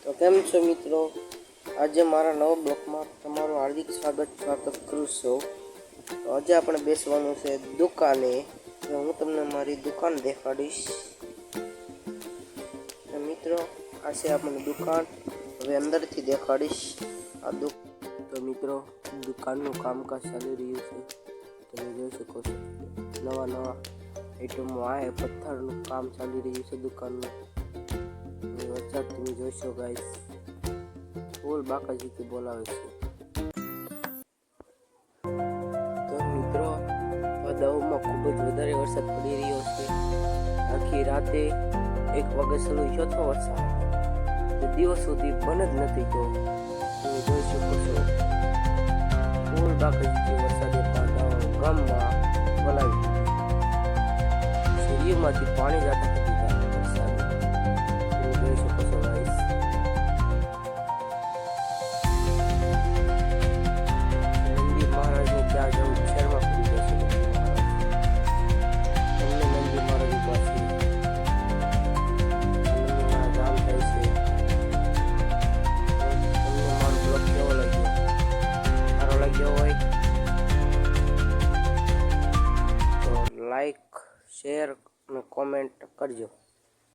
તો કેમ છો મિત્રો? આજે મારા નવા બ્લોગમાં તમારું હાર્દિક સ્વાગત કરું છું. તો આજે આપણે બેસવાનું છે દુકાને. તો હું તમને મારી દુકાન દેખાડીશ. તો મિત્રો આ છે આપણી દુકાન. હવે અંદરથી દેખાડીશ તો મિત્રો દુકાનનું કામકાજ ચાલી રહ્યું છે. તમે જોઈ શકો છો નવા આઈટમો આ પથ્થરનું કામ ચાલી રહ્યું છે દુકાનનું. વરસાદ તમે જોશો ગાઈસ, ફૂલ બાકાજીથી બોલાવે છે. તો મિત્રો વાદળમાં ખૂબ જ વધારે વરસાદ પડી રહ્યો છે. આખી રાતે 1 વાગ્યા શરૂ થયો હતો વરસાદ, તો દિવસ સુધી બંધ જ નથી થયો. તમે જોઈ શકો છો ફૂલ બાકાજીથી વરસાદે ગામમાં બોલાવી શેરીઓમાંથી પાણી જતા લાઈક, શેર અને કોમેન્ટ કરજો.